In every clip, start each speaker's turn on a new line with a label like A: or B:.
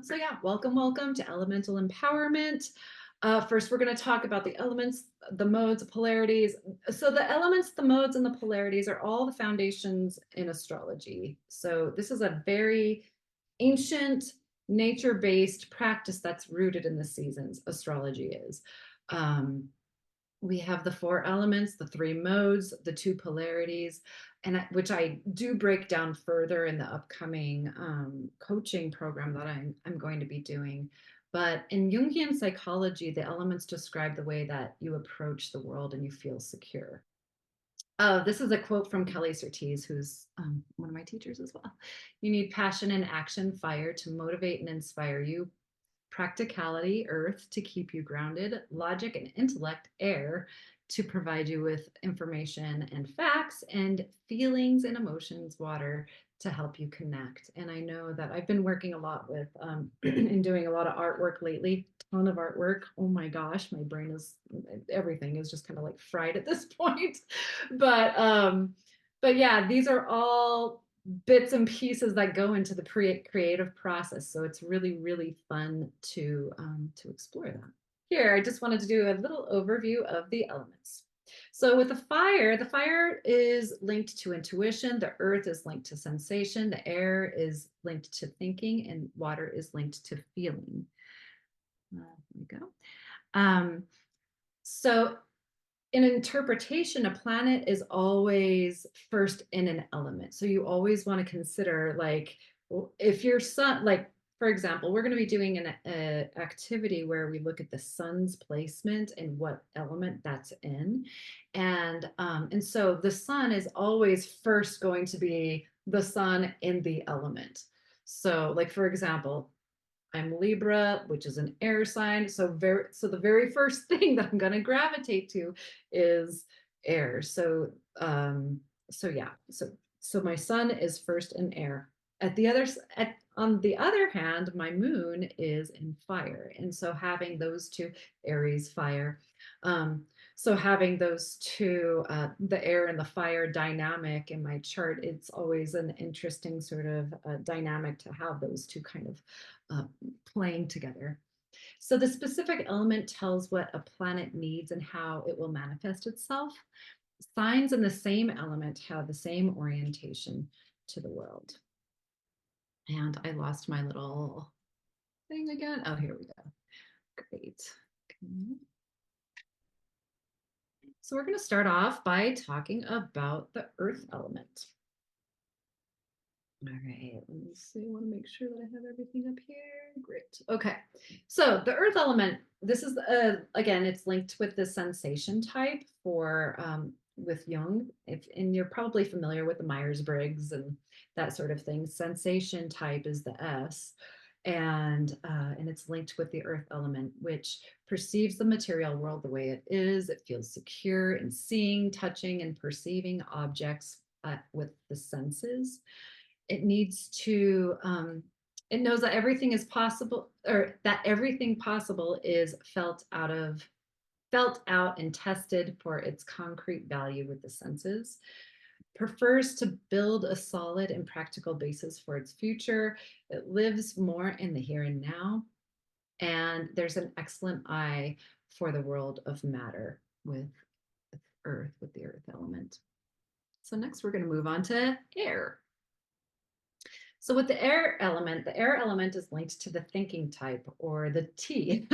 A: So yeah, welcome to Elemental Empowerment. First, we're going to talk about the elements, the modes, the polarities. So the elements, the modes, and the polarities are all the foundations in astrology. So this is a very ancient, nature-based practice that's rooted in the seasons. Astrology is. We have the four elements, the three modes, the two polarities, and which I do break down further in the upcoming coaching program that I'm going to be doing. But in Jungian psychology, the elements describe the way that you approach the world and you feel secure. This is a quote from Kelly Surtees, who's one of my teachers as well. You need passion and action, fire to motivate and inspire you, practicality, earth, to keep you grounded, logic and intellect, air, to provide you with information and facts, and feelings and emotions, water, to help you connect. And I know that I've been working a lot with and doing a lot of artwork lately, ton of artwork. Oh my gosh, my brain is, everything is just kind of like fried at this point. But yeah, these are all bits and pieces that go into the creative process. So it's really, really fun to explore that. Here, I just wanted to do a little overview of the elements. So with the fire is linked to intuition, the earth is linked to sensation, the air is linked to thinking, and water is linked to feeling. There we go. So in interpretation, a planet is always first in an element. So you always want to consider, like, if your sun, like, for example, we're going to be doing an activity where we look at the sun's placement and what element that's in. And so the sun is always first going to be the sun in the element. So, like, for example, I'm Libra, which is an air sign. So the very first thing that I'm going to gravitate to is air. So yeah. So my sun is first in air. On the other hand, my moon is in fire. And so having those two, Aries, fire. So having those two, the air and the fire dynamic in my chart, it's always an interesting sort of dynamic to have those two kind of playing together. So the specific element tells what a planet needs and how it will manifest itself. Signs in the same element have the same orientation to the world. And I lost my little thing again. Oh, here we go. Great. Okay. So we're going to start off by talking about the earth element. All right, let me see. I want to make sure that I have everything up here. Great. Okay. So the earth element, this is, again, it's linked with the sensation type for with Jung. And you're probably familiar with the Myers-Briggs and that sort of thing. Sensation type is the S. And it's linked with the earth element, which perceives the material world the way it is. It feels secure in seeing, touching, and perceiving objects with the senses. It needs to, it knows that everything is possible, or that everything possible is felt out and tested for its concrete value with the senses. Prefers to build a solid and practical basis for its future. It lives more in the here and now. And there's an excellent eye for the world of matter with earth, with the earth element. So next we're going to move on to air. So with the air element is linked to the thinking type, or the T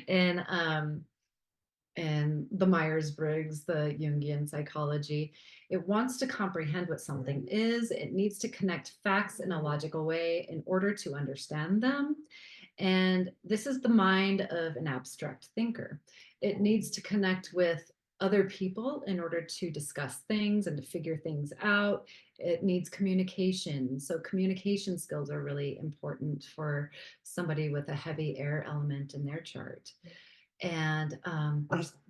A: in the Myers-Briggs, the Jungian psychology. It wants to comprehend what something is. It needs to connect facts in a logical way in order to understand them. And this is the mind of an abstract thinker. It needs to connect with other people in order to discuss things and to figure things out. It needs communication. So communication skills are really important for somebody with a heavy air element in their chart. And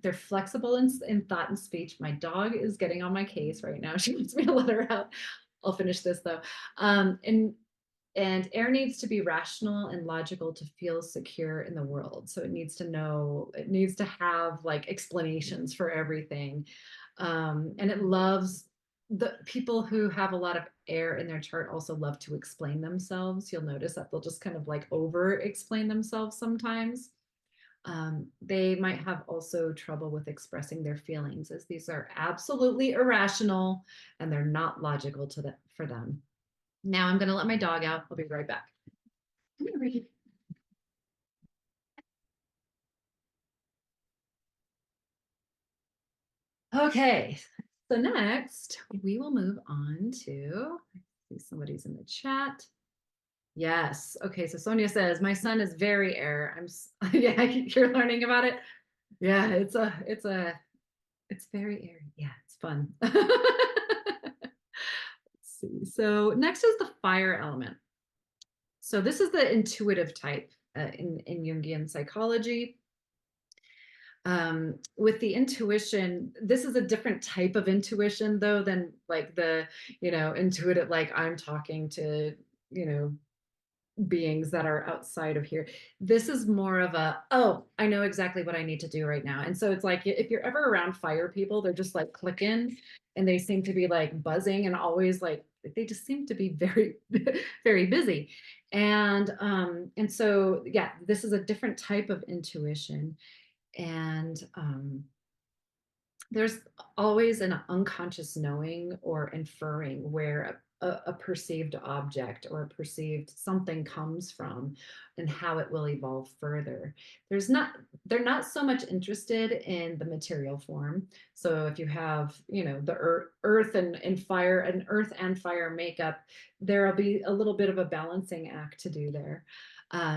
A: they're flexible in thought and speech. My dog is getting on my case right now. She wants me to let her out. I'll finish this though. And air needs to be rational and logical to feel secure in the world. So it needs to know, it needs to have like explanations for everything. And it loves the people who have a lot of air in their chart also love to explain themselves. You'll notice that they'll just kind of like over explain themselves sometimes. They might have also trouble with expressing their feelings, as these are absolutely irrational and they're not logical for them. Now I'm going to let my dog out. I'll be right back. Okay, so next we will move on to, I see somebody's in the chat. Yes. Okay. So Sonia says, my son is very air. Yeah, you're learning about it. Yeah, it's very airy. Yeah, it's fun. Let's see. So next is the fire element. So this is the intuitive type in Jungian psychology. With the intuition, this is a different type of intuition though than like the, intuitive, like I'm talking to, beings that are outside of here. This is more of a, oh, I know exactly what I need to do right now. And so it's like if you're ever around fire people, they're just like clicking and they seem to be like buzzing and always like they just seem to be very very busy. And so yeah, this is a different type of intuition. And there's always an unconscious knowing or inferring where a perceived object or a perceived something comes from and how it will evolve further. They're not so much interested in the material form. So if you have, the earth and fire, and earth and fire makeup, there'll be a little bit of a balancing act to do there.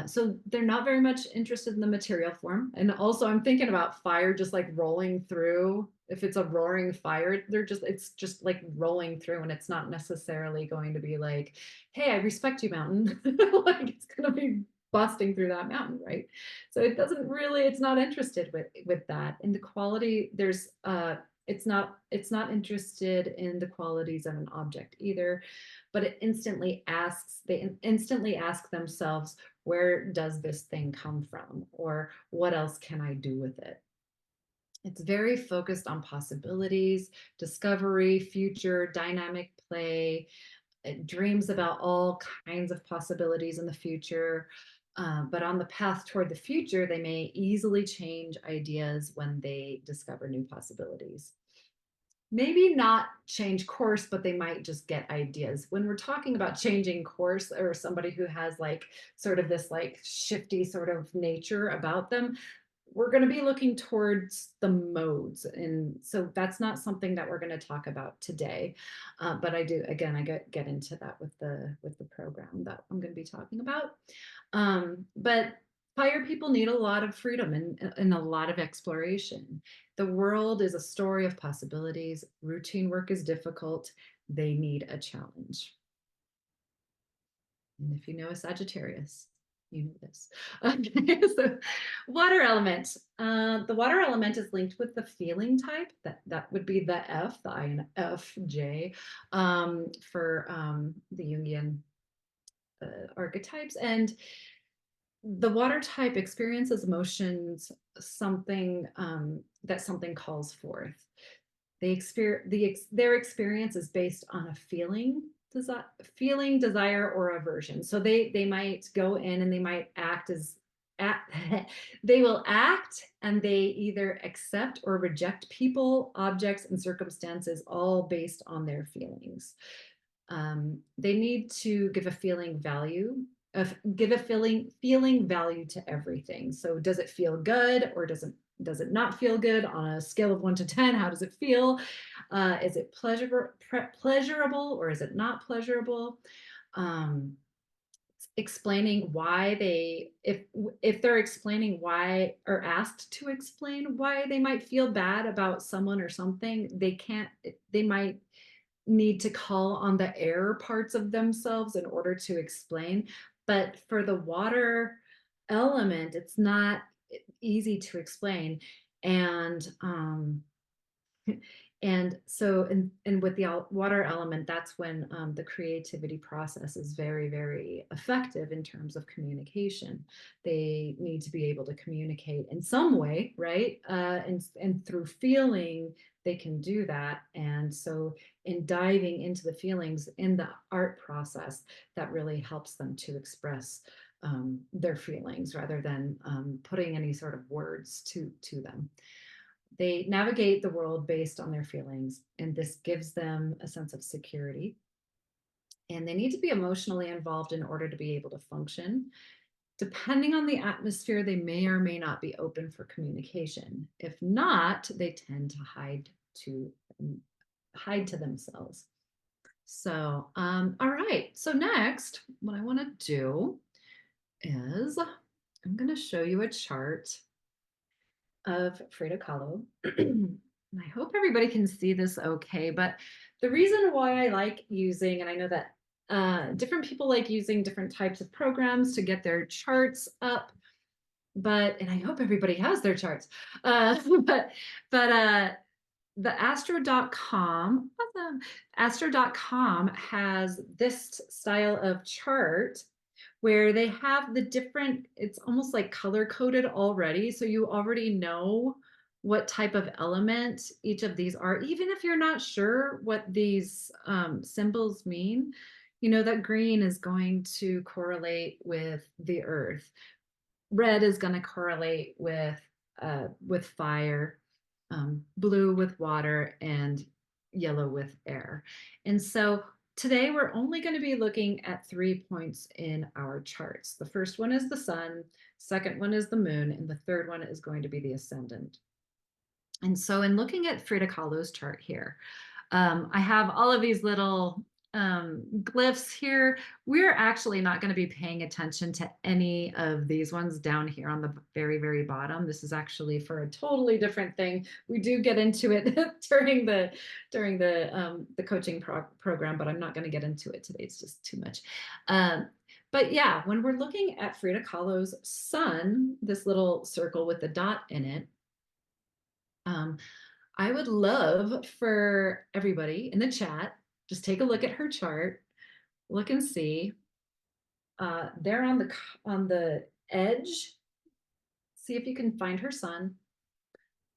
A: So they're not very much interested in the material form. And also I'm thinking about fire just like rolling through. If it's a roaring fire, it's just like rolling through, and it's not necessarily going to be like, hey, I respect you, mountain. Like it's going to be busting through that mountain, right? So it's not interested with that. In the quality, it's not interested in the qualities of an object either, but they instantly ask themselves, where does this thing come from, or what else can I do with it? It's very focused on possibilities, discovery, future, dynamic play. It dreams about all kinds of possibilities in the future. But on the path toward the future, they may easily change ideas when they discover new possibilities. Maybe not change course, but they might just get ideas. When we're talking about changing course, or somebody who has like sort of this like shifty sort of nature about them, we're going to be looking towards the modes. And so that's not something that we're going to talk about today. But I get into that with the program that I'm going to be talking about. But fire people need a lot of freedom and a lot of exploration. The world is a story of possibilities. Routine work is difficult. They need a challenge. And if you know a Sagittarius, you know this. Okay, so water element. The water element is linked with the feeling type. That would be the F, the INFJ, for the Jungian archetypes. And the water type experiences emotions, something that something calls forth. Their experience is based on a feeling, desire, or aversion. So they might go in and they might they will act, and they either accept or reject people, objects, and circumstances, all based on their feelings. They need to give a feeling value to everything. So does it feel good, or does it not feel good? On a scale of 1 to 10, how does it feel? Is it pleasurable, or is it not pleasurable? Explaining why if they're explaining why, or asked to explain why they might feel bad about someone or something, they might need to call on the air parts of themselves in order to explain. But for the water element, it's not easy to explain. And And so, and with the water element, that's when the creativity process is very, very effective in terms of communication. They need to be able to communicate in some way, right? And through feeling, they can do that. And so, in diving into the feelings in the art process, that really helps them to express their feelings rather than putting any sort of words to them. They navigate the world based on their feelings, and this gives them a sense of security. And they need to be emotionally involved in order to be able to function. Depending on the atmosphere, they may or may not be open for communication. If not, they tend to hide to themselves. So, all right. So next, what I want to do is I'm going to show you a chart of Frida Kahlo. And I hope everybody can see this okay, but the reason why I like using, and I know that different people like using different types of programs to get their charts up, and I hope everybody has their charts. But the astro.com has this style of chart where they have the different, it's almost like color coded already. So you already know what type of element each of these are, even if you're not sure what these symbols mean. You know that green is going to correlate with the earth. Red is going to correlate with fire, blue with water, and yellow with air. And so today we're only going to be looking at 3 points in our charts. The first one is the sun, second one is the moon, and the third one is going to be the ascendant. And so in looking at Frida Kahlo's chart here, I have all of these little glyphs here. We're actually not going to be paying attention to any of these ones down here on the very, very bottom. This is actually for a totally different thing. We do get into it during the coaching program, but I'm not going to get into it today. It's just too much. But yeah, when we're looking at Frida Kahlo's sun, this little circle with the dot in it, I would love for everybody in the chat, just take a look at her chart, look and see. There on the edge, see if you can find her sun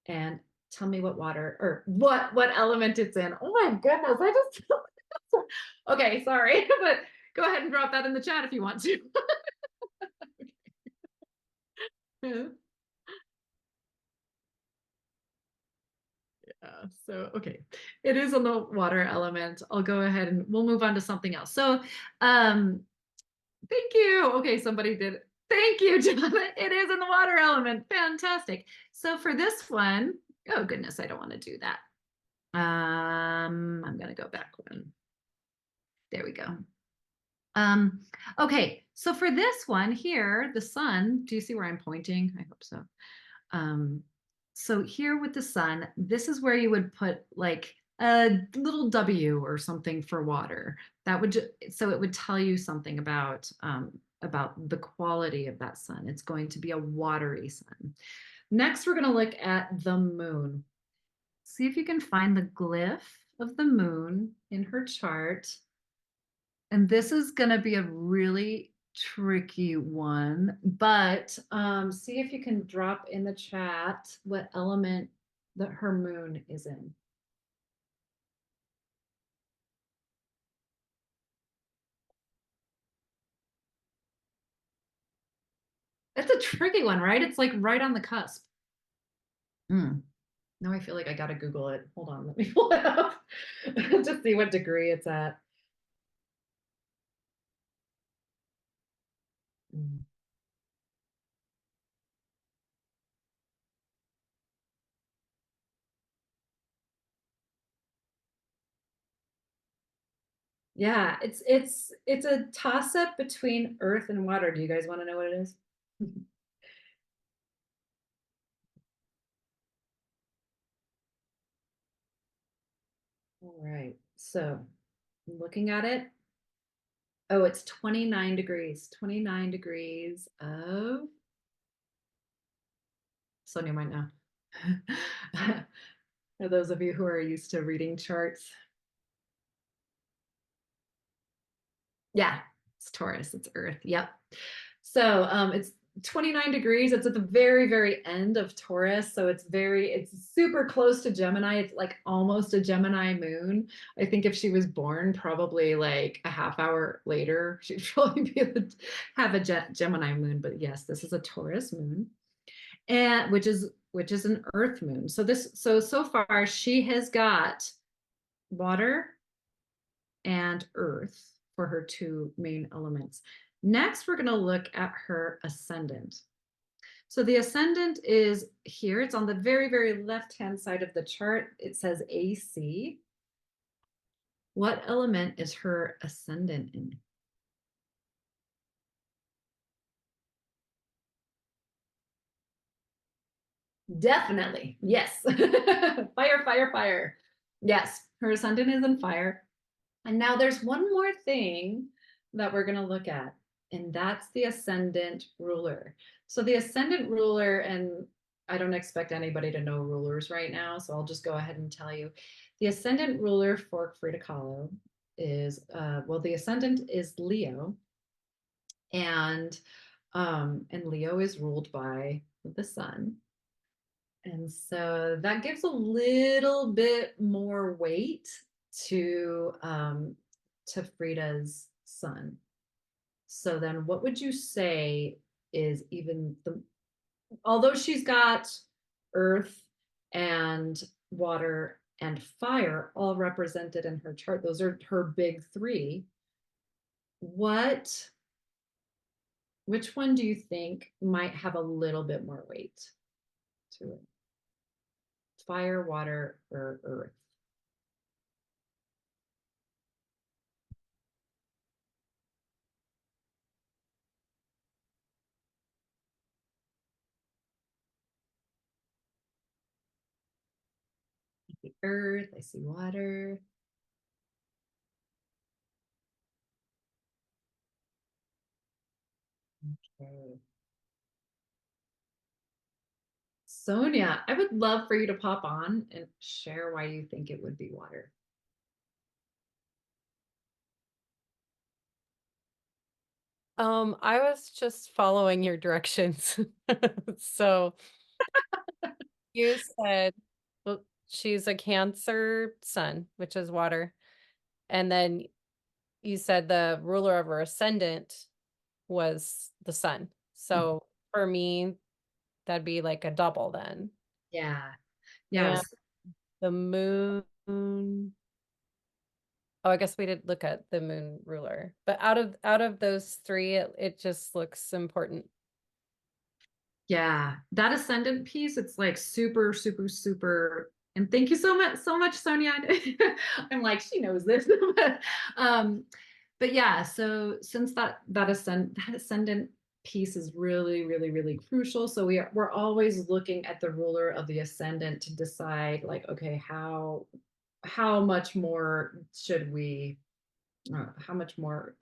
A: and tell me what water or what element it's in. Oh my goodness, I just okay, sorry, but go ahead and drop that in the chat if you want to. So, okay, it is on the water element. I'll go ahead and we'll move on to something else. So, thank you. Okay, somebody did. Thank you, John. It is in the water element. Fantastic. So for this one, oh goodness, I don't want to do that. I'm going to go back one. There we go. Okay, so for this one here, the sun, do you see where I'm pointing? I hope so. So here with the sun, this is where you would put like a little W or something for water. That would so it would tell you something about the quality of that sun. It's going to be a watery sun. Next, we're going to look at the moon. See if you can find the glyph of the moon in her chart. And this is going to be a really tricky one, but see if you can drop in the chat what element that her moon is in. It's a tricky one, right? It's like right on the cusp. Now I feel like I gotta Google it. Hold on, let me pull it up to see what degree it's at. Mm. Yeah, it's a toss up between earth and water. Do you guys want to know what it is? All right, so looking at it, oh, it's 29 degrees, 29 degrees of, Sonia might know. For those of you who are used to reading charts. Yeah, it's Taurus, it's Earth. Yep. So it's 29 degrees. It's at the very, very end of Taurus. So it's super close to Gemini. It's like almost a Gemini moon. I think if she was born probably like a half hour later, she'd probably be able to have a Gemini moon. But yes, this is a Taurus moon, and which is an Earth moon. So far she has got water and earth for her two main elements. Next, we're going to look at her ascendant. So the ascendant is here. It's on the very, very left-hand side of the chart. It says AC. What element is her ascendant in? Definitely. Yes. Fire, fire, fire. Yes, her ascendant is in fire. And now there's one more thing that we're going to look at, and that's the ascendant ruler. So the ascendant ruler, and I don't expect anybody to know rulers right now, so I'll just go ahead and tell you. The ascendant ruler for Frida Kahlo is, well, the ascendant is Leo, and Leo is ruled by the sun. And so that gives a little bit more weight to Frida's sun. So then what would you say is even the, although she's got earth and water and fire all represented in her chart, those are her big three. What, which one do you think might have a little bit more weight to it? Fire, water, or earth? I see earth, I see water. Okay. Sonia, I would love for you to pop on and share why you think it would be water.
B: I was just following your directions. So you said, well, she's a Cancer sun, which is water. And then you said the ruler of her ascendant was the sun.
A: Mhm.
B: So for me, that'd be like a double then.
A: Yeah.
B: And
A: Yes.
B: the moon. Oh, I guess we did look at the moon ruler. But out of those three, it just looks important.
A: Yeah. That ascendant piece, it's like super, super, super. And thank you so much, Sonia. I'm like, she knows this. um, but yeah, so since that ascendant piece is really, really, really crucial. So we're always looking at the ruler of the ascendant to decide like, okay, how much more should we how much more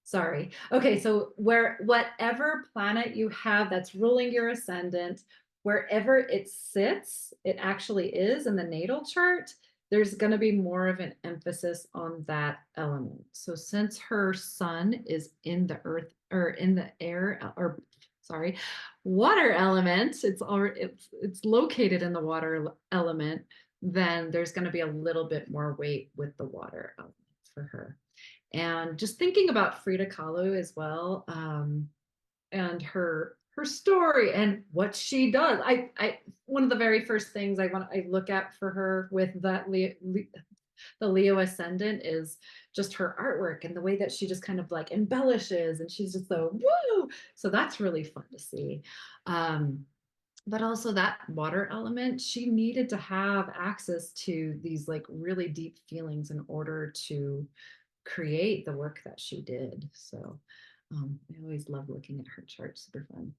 A: sorry. Okay, so whatever planet you have that's ruling your ascendant, wherever it sits, it actually is in the natal chart, there's going to be more of an emphasis on that element. So since her sun is in the earth or in the air or sorry, water element, it's located in the water element, then there's going to be a little bit more weight with the water element for her. And just thinking about Frida Kahlo as well, and her story and what she does. I one of the very first things I look at for her with the Leo ascendant is just her artwork and the way that she just kind of like embellishes and she's just so woo. So that's really fun to see. Um, but also that water element, she needed to have access to these like really deep feelings in order to create the work that she did. So I always love looking at her chart, super fun.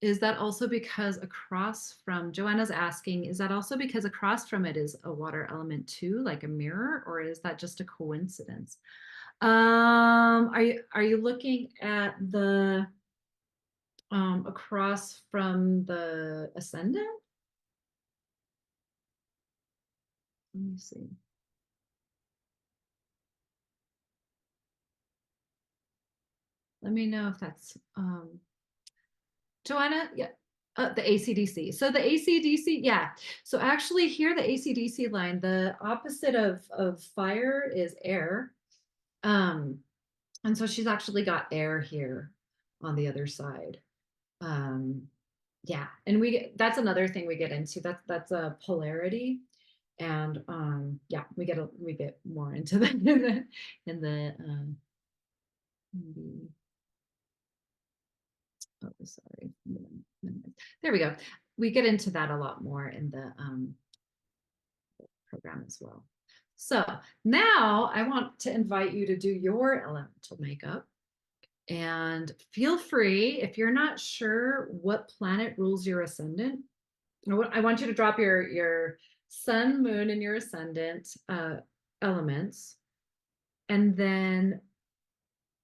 A: Is that also because across from Joanna's asking, is that also because across from it is a water element too, like a mirror, or is that just a coincidence? Are you looking at the across from the ascendant? Let me see. Let me know if that's Joanna. Yeah. The ACDC. So the ACDC, yeah. So actually here, the ACDC line, the opposite of fire is air. And so she's actually got air here on the other side. Um, yeah, and that's another thing we get into. That's a polarity. And yeah, we get more into that in the oh sorry. There we go. We get into that a lot more in the program as well. So now I want to invite you to do your elemental makeup. And feel free, if you're not sure what planet rules your ascendant, I want you to drop your sun, moon, and your ascendant elements, and then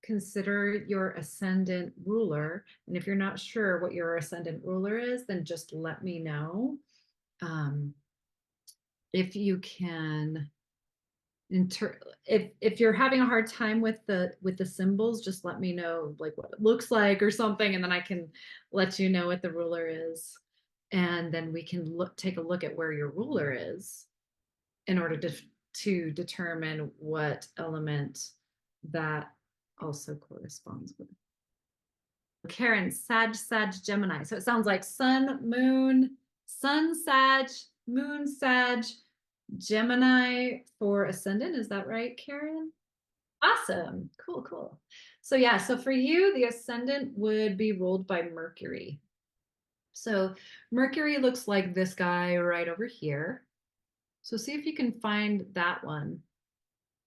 A: consider your ascendant ruler. And if you're not sure what your ascendant ruler is, then just let me know. If you can if you're having a hard time with the symbols, just let me know like what it looks like or something, and then I can let you know what the ruler is, and then we can take a look at where your ruler is in order to determine what element that also corresponds with. Karen, Sag, Gemini. So it sounds like sun, Sag, moon, Sag, Gemini for ascendant. Is that right, Karen? Awesome. Cool, cool. So yeah, so for you, the ascendant would be ruled by Mercury. So Mercury looks like this guy right over here. So see if you can find that one,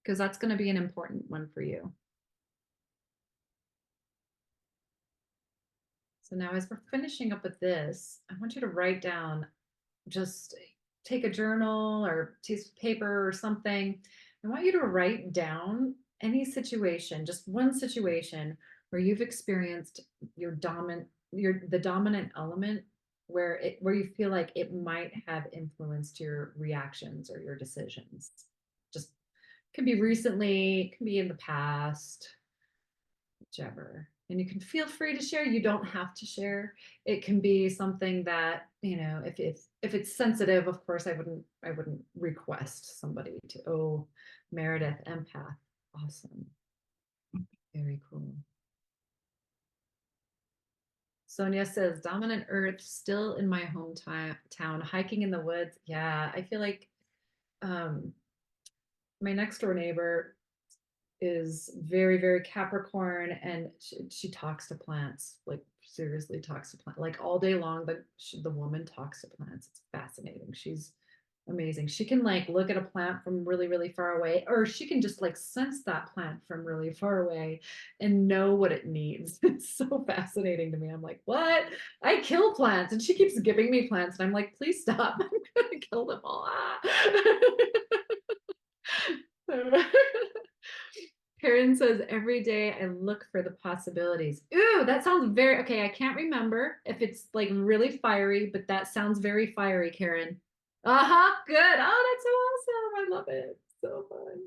A: because that's going to be an important one for you. So now as we're finishing up with this, I want you to write down, just take a journal or piece of paper or something. I want you to write down any situation, just one situation where you've experienced the dominant element where you feel like it might have influenced your reactions or your decisions. Just can be recently, it can be in the past, whichever. And you can feel free to share. You don't have to share. It can be something that, if it's sensitive, of course, I wouldn't request somebody to, oh, Meredith, empath. Awesome. Very cool. Sonia says, dominant earth still in my hometown, hiking in the woods. Yeah, I feel like my next door neighbor is very, very Capricorn, and she talks to plants, like seriously talks to plants, like all day long. The woman talks to plants. It's fascinating. She's amazing. She can like look at a plant from really, really far away, or she can just like sense that plant from really far away and know what it needs. It's so fascinating to me. I'm like, what? I kill plants, and she keeps giving me plants, and I'm like, please stop. I'm gonna kill them all. Karen says, every day I look for the possibilities. Ooh, that sounds very okay. I can't remember if it's like really fiery, but that sounds very fiery, Karen. Uh-huh. Good. Oh, that's so awesome. I love it. So fun.